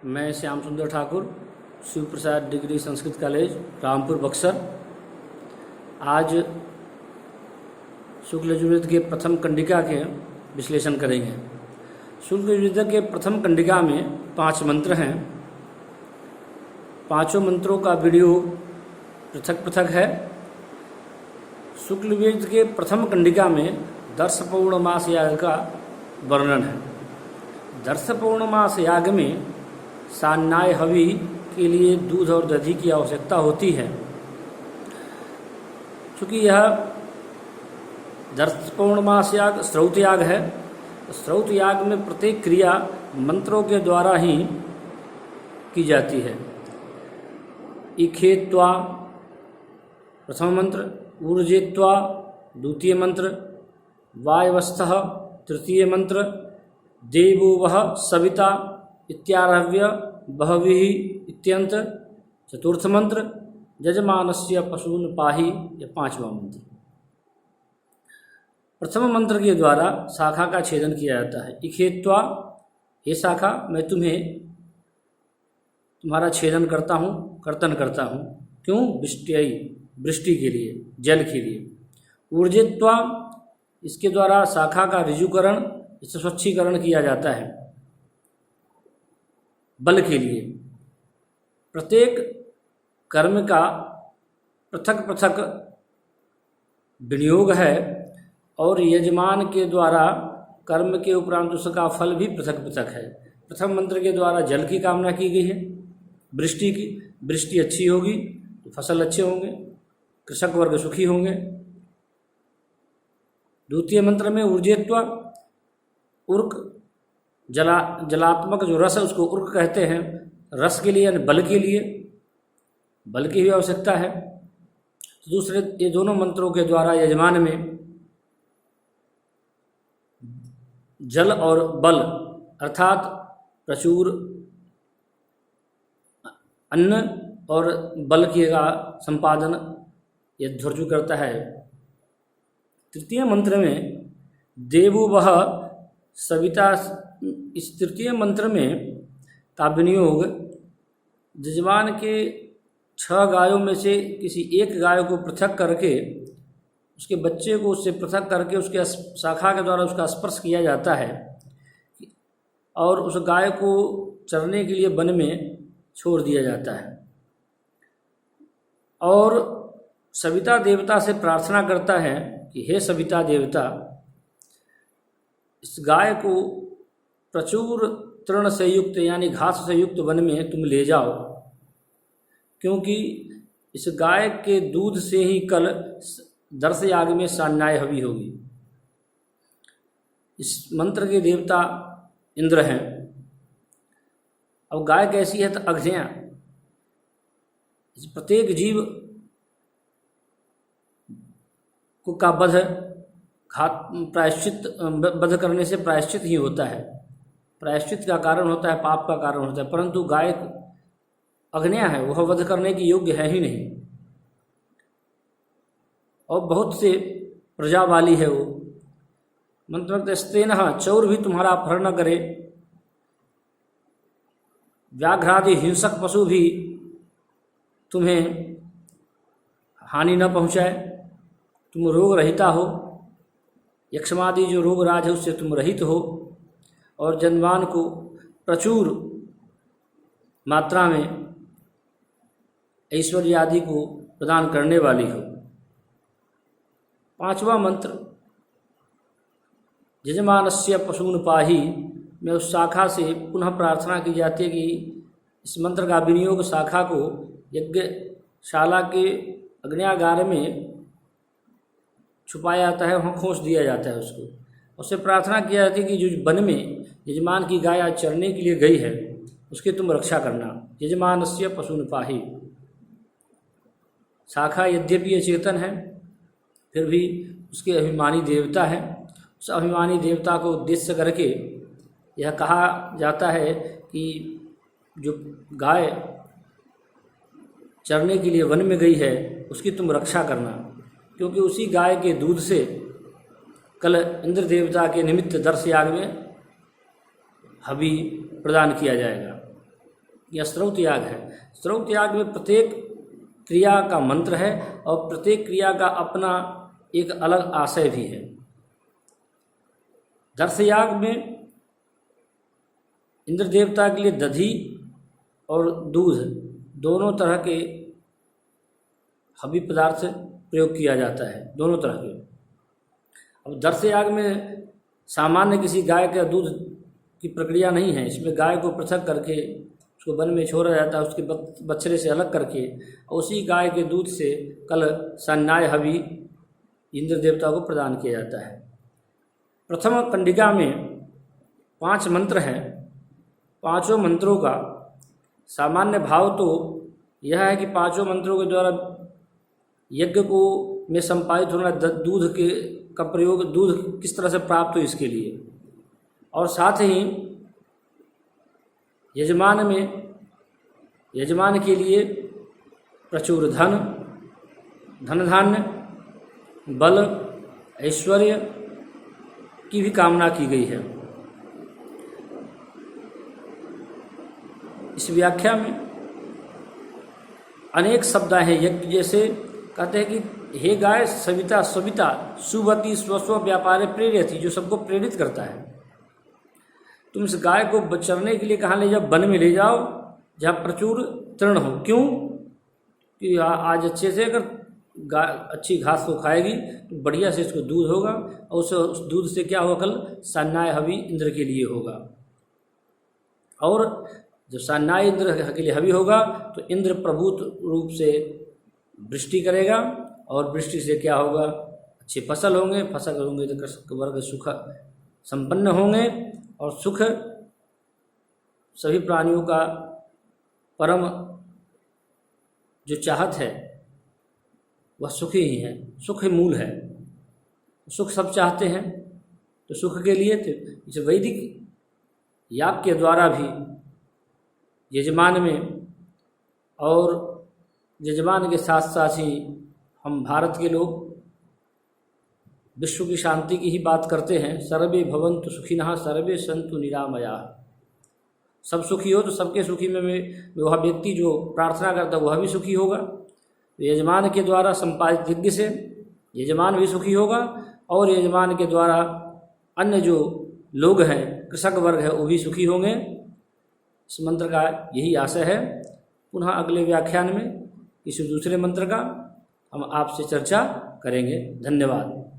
मैं श्याम सुंदर ठाकुर, शिव प्रसाद degree Sanskrit college Rampur Buxar. आज शुक्ल यजुर्वेद के प्रथम कंडिका के विश्लेषण करेंगे। शुक्ल यजुर्वेद के प्रथम कंडिका में 5 मंत्र हैं। पांचों मंत्रों का वीडियो पृथक पृथक है। शुक्ल यजुर्वेद के प्रथम कंडिका में दर्श पौर्णमास याग का वर्णन है। दर्श पौर्णमास याग में सान्नाय हवि के लिए दूध और दधी की आवश्यकता होती है। चूँकि यह दर्श पौर्णमास याग श्रौत याग है, तो श्रौत याग में प्रत्येक क्रिया मंत्रों के द्वारा ही की जाती है। इखेत्वा प्रथम मंत्र, ऊर्जेत्वा द्वितीय मंत्र, वायवस्थः तृतीय मंत्र, देवो वह सविता इत्यारभ्य बहविः इत्यंत चतुर्थ मंत्र, यजमानस्य पशून् पाहि यह 5वां मंत्र। प्रथम मंत्र के द्वारा शाखा का छेदन किया जाता है। इखेत्वा, हे शाखा मैं तुम्हारा छेदन करता हूँ, कर्तन करता हूँ। क्यों? वृष्टि के लिए, जल के लिए। ऊर्जित्वा, इसके द्वारा शाखा का ऋजुकरण, इससे स्वच्छीकरण किया जाता है बल के लिए। प्रत्येक कर्म का पृथक पृथक विनियोग है और यजमान के द्वारा कर्म के उपरांत उसका फल भी पृथक पृथक है। प्रथम मंत्र के द्वारा जल की कामना की गई है, वृष्टि की। वृष्टि अच्छी होगी तो फसल अच्छे होंगे, कृषक वर्ग सुखी होंगे। द्वितीय मंत्र में ऊर्जेत्वा, उर्क जलात्मक जो रस है उसको उर्क कहते हैं। रस के लिए यानी बल के लिए, बल की भी आवश्यकता है। दूसरे ये दोनों मंत्रों के द्वारा यजमान में जल और बल अर्थात प्रचुर अन्न और बल का संपादन यह ध्वर्जु करता है। तृतीय मंत्र में देवो वह सविता, इस तृतीय मंत्र में का विनियोग यजमान के 6 गायों में से किसी एक गाय को पृथक करके, उसके बच्चे को उससे पृथक करके उसके शाखा के द्वारा उसका स्पर्श किया जाता है और उस गाय को चरने के लिए वन में छोड़ दिया जाता है। और सविता देवता से प्रार्थना करता है कि हे सविता देवता, इस गाय को प्रचुर तृण से युक्त यानी घास से युक्त वन में तुम ले जाओ, क्योंकि इस गाय के दूध से ही कल दर्श याग में सान्नाय हवि होगी। इस मंत्र के देवता इंद्र हैं। अब गाय कैसी है? तो अग्नियाँ। प्रत्येक जीव को का वध प्रायश्चित वध करने से प्रायश्चित ही होता है। प्रायश्चित का कारण होता है, पाप का कारण होता है। परंतु गाय अग्न्या है, वह वध करने की योग्य है ही नहीं और बहुत से प्रजा वाली है वो। मंत्र स्तेन, चौर भी तुम्हारा अपहरण न करे, व्याघ्रादि हिंसक पशु भी तुम्हें हानि न पहुँचाए, तुम रोग रहिता हो, यक्षमादि जो रोग राज है उससे तुम रहित हो और जनवान को प्रचुर मात्रा में ऐश्वर्य आदि को प्रदान करने वाली हो। 5वां मंत्र यजमानस्य पशून् पाहि में उस शाखा से पुनः प्रार्थना की जाती है कि इस मंत्र का विनियोग शाखा को यज्ञशाला के अग्न्यागार में छुपाया जाता है, वहाँ खोस दिया जाता है उसको। उससे प्रार्थना की जाती है कि जो वन में यजमान की गाय आज चरने के लिए गई है उसकी तुम रक्षा करना। यजमानस्य पशून् पाहि। शाखा यद्यपि चेतन है फिर भी उसके अभिमानी देवता है। उस अभिमानी देवता को उद्देश्य करके यह कहा जाता है कि जो गाय चरने के लिए वन में गई है उसकी तुम रक्षा करना, क्योंकि उसी गाय के दूध से कल इंद्र देवता के निमित्त दर्श याग में हवि प्रदान किया जाएगा। या श्रौत याग है। श्रौत याग में प्रत्येक क्रिया का मंत्र है और प्रत्येक क्रिया का अपना एक अलग आशय भी है। दर्श याग में इंद्र देवता के लिए दधी और दूध दोनों तरह के हवी पदार्थ प्रयोग किया जाता है, दोनों तरह के। अब दर्श याग में सामान्य किसी गाय का दूध की प्रक्रिया नहीं है, इसमें गाय को पृथक करके उसको वन में छोड़ा जाता है, उसके बछड़े से अलग करके, और उसी गाय के दूध से कल सन्नाय हवि इंद्र देवता को प्रदान किया जाता है। प्रथम कंडिका में 5 मंत्र हैं। पांचों मंत्रों का सामान्य भाव तो यह है कि पांचों मंत्रों के द्वारा यज्ञ को में संपादित होना दूध के का प्रयोग, दूध किस तरह से प्राप्त हो इसके लिए, और साथ ही यजमान के लिए प्रचुर धन धान्य, बल, ऐश्वर्य की भी कामना की गई है। इस व्याख्या में अनेक शब्द हैं यज्ञ जैसे। कहते हैं कि हे गाय सविता सविता सुवती स्वस्व व्यापारे प्रेरित, जो सबको प्रेरित करता है। तुम इस गाय को चरने के लिए कहाँ ले जाओ? वन में ले जाओ जहाँ प्रचुर तृण हो। क्यों? कि आज अच्छे से अगर गाय अच्छी घास को खाएगी तो बढ़िया से इसको दूध होगा, और उस दूध से क्या होगा? कल सन्नाय हवि इंद्र के लिए होगा, और जब सन्नाय इंद्र के लिए हवि होगा तो इंद्र प्रभुत रूप से वृष्टि करेगा, और वृष्टि से क्या होगा? अच्छी फसल होंगे, फसल होंगे तो कृषक वर्ग सुख संपन्न होंगे, और सुख सभी प्राणियों का परम जो चाहत है वह सुख ही है। सुख मूल है, सुख सब चाहते हैं, तो सुख के लिए तो इस वैदिक याग के द्वारा भी यजमान में, और यजमान के साथ साथ ही हम भारत के लोग विश्व की शांति की ही बात करते हैं। सर्वे भवन्तु सुखिनः सर्वे सन्तु निरामयाः। सब सुखी हो तो सबके सुखी में वह व्यक्ति जो प्रार्थना करता है वह भी सुखी होगा। तो यजमान के द्वारा संपादित यज्ञ से यजमान भी सुखी होगा, और यजमान के द्वारा अन्य जो लोग हैं, कृषक वर्ग है, वो भी सुखी होंगे। इस मंत्र का यही आशय है। पुनः अगले व्याख्यान में किसी दूसरे मंत्र का हम आपसे चर्चा करेंगे। धन्यवाद।